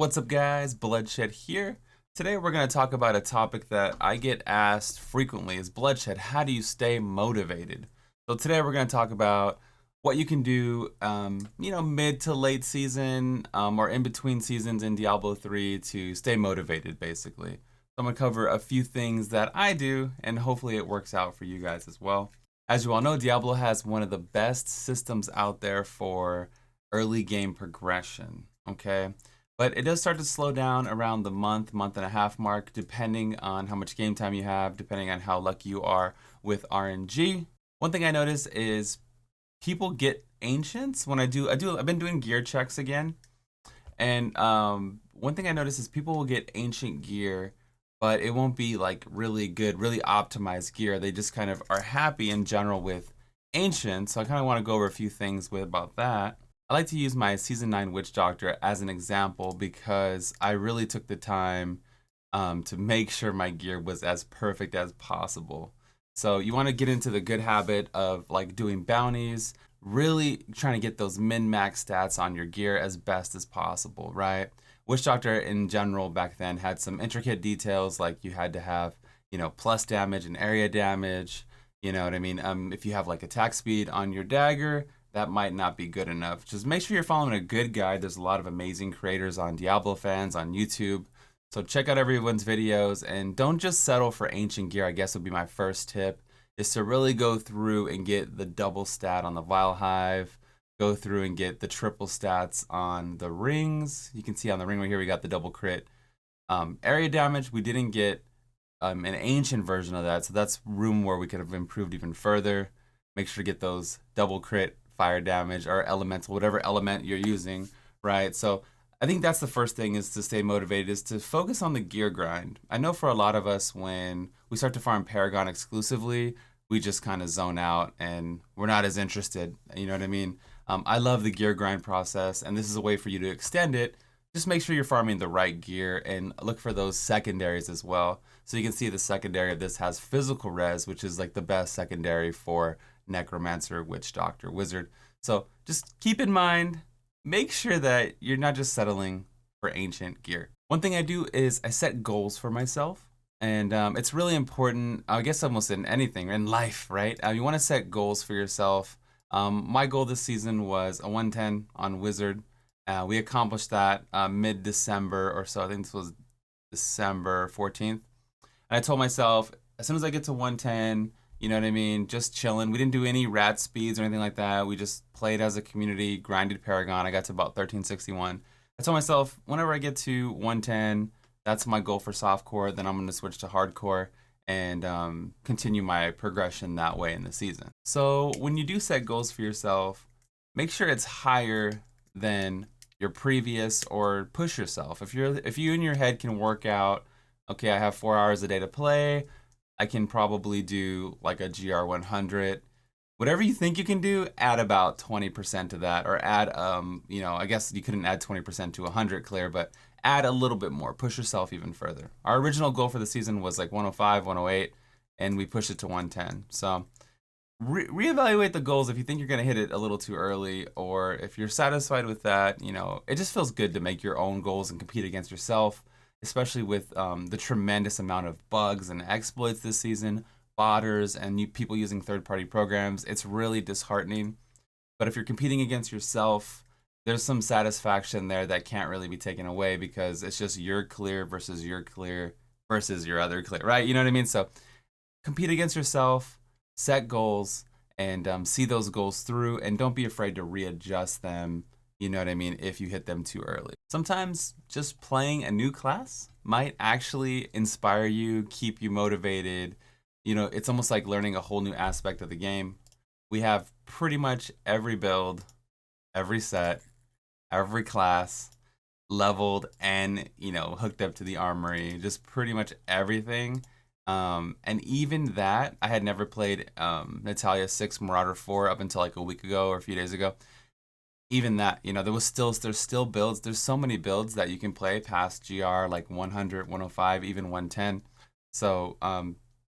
What's up guys, Bloodshed here. Today we're going to talk about a topic that I get asked frequently is Bloodshed, how do you stay motivated? So today we're going to talk about what you can do, mid to late season or in between seasons in Diablo 3 to stay motivated basically. So I'm going to cover a few things that I do and hopefully it works out for you guys as well. As you all know, Diablo has one of the best systems out there for early game progression, okay? But it does start to slow down around the month and a half mark, depending on how much game time you have, depending on how lucky you are with RNG. One thing I notice is people get ancients when I've been doing gear checks again. And one thing I notice is people will get ancient gear, but it won't be like really good, really optimized gear. They just kind of are happy in general with ancient. So I kind of want to go over a few things about that. I like to use my Season 9 Witch Doctor as an example because I really took the time to make sure my gear was as perfect as possible. So you want to get into the good habit of like doing bounties, really trying to get those min-max stats on your gear as best as possible, right? Witch Doctor in general back then had some intricate details like you had to have, plus damage and area damage, you know what I mean? If you have like attack speed on your dagger, that might not be good enough. Just make sure you're following a good guide. There's a lot of amazing creators on Diablo fans on YouTube. So check out everyone's videos and don't just settle for ancient gear, I guess would be my first tip, is to really go through and get the double stat on the Vile Hive, go through and get the triple stats on the rings. You can see on the ring right here, we got the double crit. Area damage, we didn't get an ancient version of that, so that's room where we could have improved even further. Make sure to get those double crit fire damage or elemental, whatever element you're using, right? So I think that's the first thing is to stay motivated, is to focus on the gear grind. I know for a lot of us, when we start to farm Paragon exclusively, we just kind of zone out and we're not as interested. You know what I mean? I love the gear grind process, and this is a way for you to extend it. Just make sure you're farming the right gear and look for those secondaries as well. So you can see the secondary of this has physical res, which is like the best secondary for Necromancer, Witch Doctor, Wizard. So just keep in mind, make sure that you're not just settling for ancient gear. One thing I do is I set goals for myself. And it's really important, I guess almost in anything, in life, right? You want to set goals for yourself. My goal this season was a 110 on Wizard. We accomplished that mid-December or so. I think this was December 14th. And I told myself, as soon as I get to 110, you know what I mean, just chilling. We didn't do any rat speeds or anything like that. We just played as a community, grinded Paragon. I got to about 1361. I told myself, whenever I get to 110, that's my goal for softcore. Then I'm going to switch to hardcore and continue my progression that way in the season. So when you do set goals for yourself, make sure it's higher than your previous, or push yourself. If you in your head can work out, okay, I have 4 hours a day to play, I can probably do like a GR 100. Whatever you think you can do, add about 20% to that, or add, I guess you couldn't add 20% to 100 clear, but add a little bit more, push yourself even further. Our original goal for the season was like 105, 108, and we pushed it to 110. So reevaluate the goals if you think you're going to hit it a little too early, or if you're satisfied with that. It just feels good to make your own goals and compete against yourself, especially with the tremendous amount of bugs and exploits this season, botters, and people using third-party programs. It's really disheartening. But if you're competing against yourself, there's some satisfaction there that can't really be taken away, because it's just your clear versus your clear versus your other clear, right? You know what I mean? So compete against yourself, set goals, and see those goals through, and don't be afraid to readjust them, you know what I mean, if you hit them too early. Sometimes just playing a new class might actually inspire you, keep you motivated. It's almost like learning a whole new aspect of the game. We have pretty much every build, every set, every class leveled and, hooked up to the armory, just pretty much everything. And even that, I had never played Natalia 6 Marauder 4 up until like a week ago or a few days ago. Even that, there's still builds. There's so many builds that you can play past GR, like 100, 105, even 110. So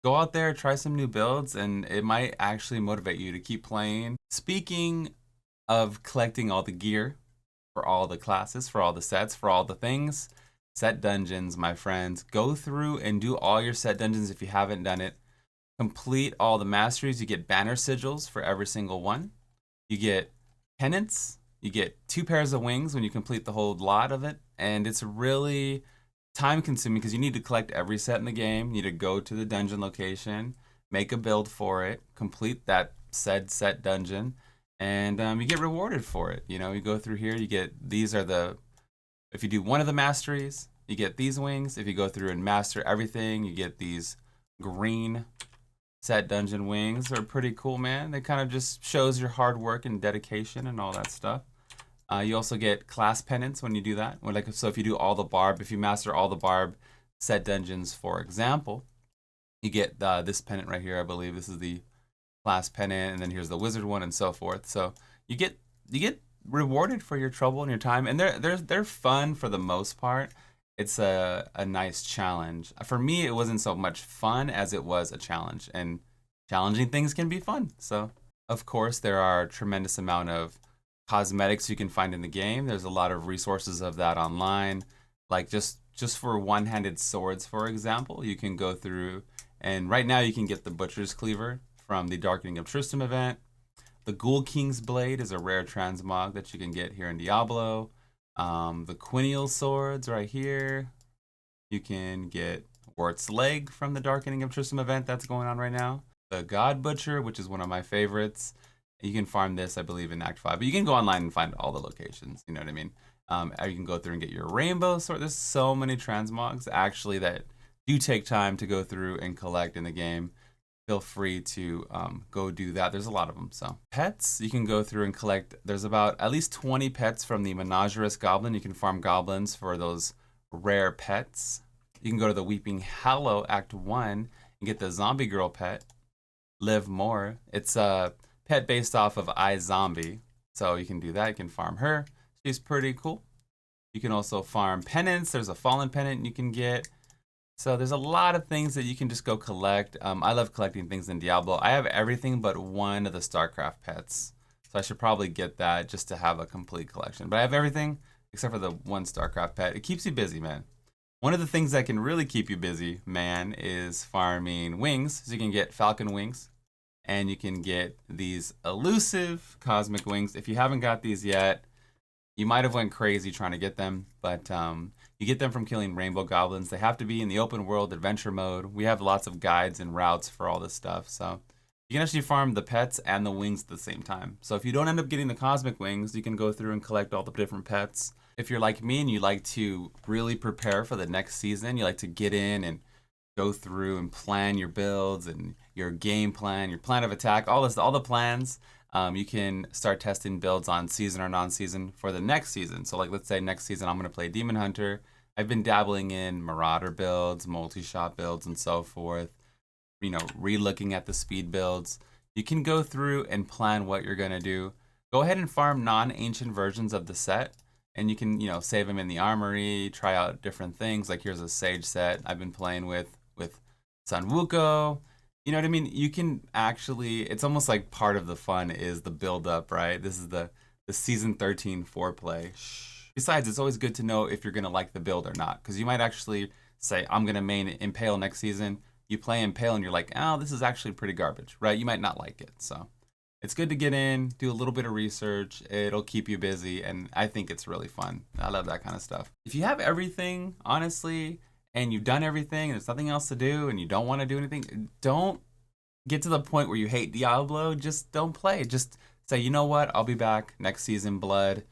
go out there, try some new builds, and it might actually motivate you to keep playing. Speaking of collecting all the gear, for all the classes, for all the sets, for all the things. Set dungeons, my friends. Go through and do all your set dungeons if you haven't done it. Complete all the masteries. You get banner sigils for every single one. You get penance. You get 2 pairs of wings when you complete the whole lot of it. And it's really time consuming because you need to collect every set in the game. You need to go to the dungeon location, make a build for it, complete that said set dungeon, and you get rewarded for it. You know, you go through here, you get, these are the, if you do one of the masteries, you get these wings. If you go through and master everything, you get these green set dungeon wings. They're pretty cool, man. They kind of just shows your hard work and dedication and all that stuff. You also get class penance when you do that. So if you do all the barb, if you master all the barb set dungeons, for example, you get this pennant right here. I believe this is the class pennant, and then here's the wizard one, and so forth. So you get rewarded for your trouble and your time, and they're fun for the most part. It's a nice challenge. For me, it wasn't so much fun as it was a challenge, and challenging things can be fun. So of course there are a tremendous amount of cosmetics you can find in the game. There's a lot of resources of that online. Like just for one-handed swords, for example, you can go through, and right now you can get the Butcher's Cleaver from the Darkening of Tristram event. The Ghoul King's Blade is a rare transmog that you can get here in Diablo. The Quinial swords right here. You can get Wart's Leg from the Darkening of Tristram event that's going on right now. The God Butcher, which is one of my favorites. You can farm this, I believe, in Act 5. But you can go online and find all the locations. You know what I mean? You can go through and get your Rainbow Sword. There's so many transmogs, actually, that do take time to go through and collect in the game. Feel free to go do that. There's a lot of them. So pets, you can go through and collect. There's about at least 20 pets from the Menagerous Goblin. You can farm goblins for those rare pets. You can go to the Weeping Hallow Act 1 and get the Zombie Girl pet, Live More. It's a pet based off of iZombie, so you can do that. You can farm her. She's pretty cool. You can also farm penance. There's a fallen pennant you can get. So there's a lot of things that you can just go collect. I love collecting things in Diablo. I have everything but one of the StarCraft pets, so I should probably get that just to have a complete collection. But I have everything except for the one StarCraft pet. It keeps you busy, man. One of the things that can really keep you busy, man, is farming wings. So you can get Falcon wings, and you can get these elusive cosmic wings. If you haven't got these yet, you might have went crazy trying to get them, but you get them from killing rainbow goblins. They have to be in the open world adventure mode. We have lots of guides and routes for all this stuff, so you can actually farm the pets and the wings at the same time. So if you don't end up getting the cosmic wings, you can go through and collect all the different pets. If you're like me and you like to really prepare for the next season, you like to get in and go through and plan your builds and your game plan, your plan of attack, all the plans. You can start testing builds on season or non-season for the next season. So like, let's say next season I'm going to play Demon Hunter. I've been dabbling in Marauder builds, multi-shot builds, and so forth. You know, re-looking at the speed builds. You can go through and plan what you're going to do. Go ahead and farm non-ancient versions of the set. And you can, you know, save them in the armory, try out different things. Like here's a Sage set I've been playing with Sun Wuko. You know what I mean? You can actually, it's almost like part of the fun is the build up, right? This is the season 13 foreplay. Besides, it's always good to know if you're going to like the build or not, because you might actually say, I'm going to main Impale next season. You play Impale and you're like, oh, this is actually pretty garbage, right? You might not like it. So it's good to get in, do a little bit of research. It'll keep you busy, and I think it's really fun. I love that kind of stuff. If you have everything, honestly, and you've done everything and there's nothing else to do and you don't want to do anything, don't get to the point where you hate Diablo. Just don't play. Just say, you know what? I'll be back next season. Blood,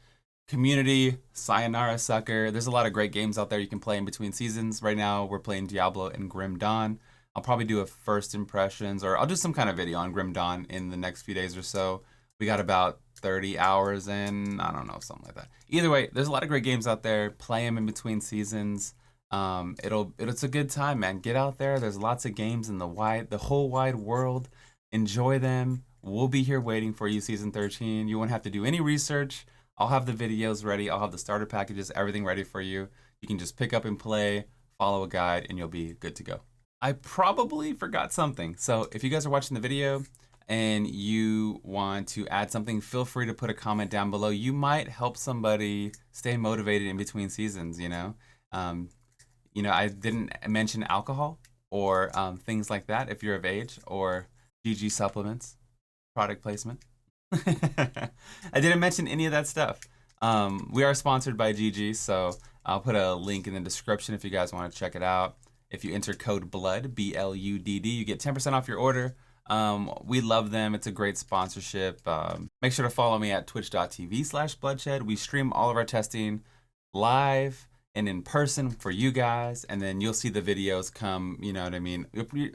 Community, Sayonara Sucker. There's a lot of great games out there you can play in between seasons. Right now, we're playing Diablo and Grim Dawn. I'll probably do a first impressions, or I'll do some kind of video on Grim Dawn in the next few days or so. We got about 30 hours in. I don't know, something like that. Either way, there's a lot of great games out there. Play them in between seasons. It's a good time, man. Get out there. There's lots of games in the whole wide world. Enjoy them. We'll be here waiting for you, season 13. You won't have to do any research. I'll have the videos ready. I'll have the starter packages, everything ready for you. You can just pick up and play, follow a guide, and you'll be good to go. I probably forgot something. So if you guys are watching the video and you want to add something, feel free to put a comment down below. You might help somebody stay motivated in between seasons, I didn't mention alcohol or things like that if you're of age, or GG supplements, product placement. I didn't mention any of that stuff. We are sponsored by GG, so I'll put a link in the description if you guys want to check it out. If you enter code BLUDD, BLUDD, you get 10% off your order. We love them. It's a great sponsorship. Make sure to follow me at twitch.tv/bloodshed. We stream all of our testing live and in person for you guys, and then you'll see the videos come, you know what I mean?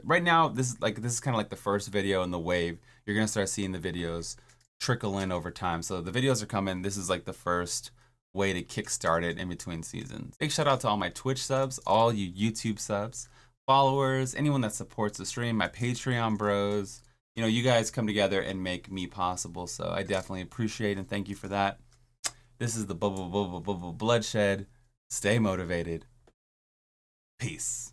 Right now, this is kind of like the first video in the wave. You're going to start seeing the videos trickle in over time. So the videos are coming. This is like the first way to kickstart it in between seasons. Big shout out to all my Twitch subs, all you YouTube subs, followers, anyone that supports the stream, my Patreon bros. You guys come together and make me possible. So I definitely appreciate and thank you for that. This is the Bloodshed. Stay motivated. Peace.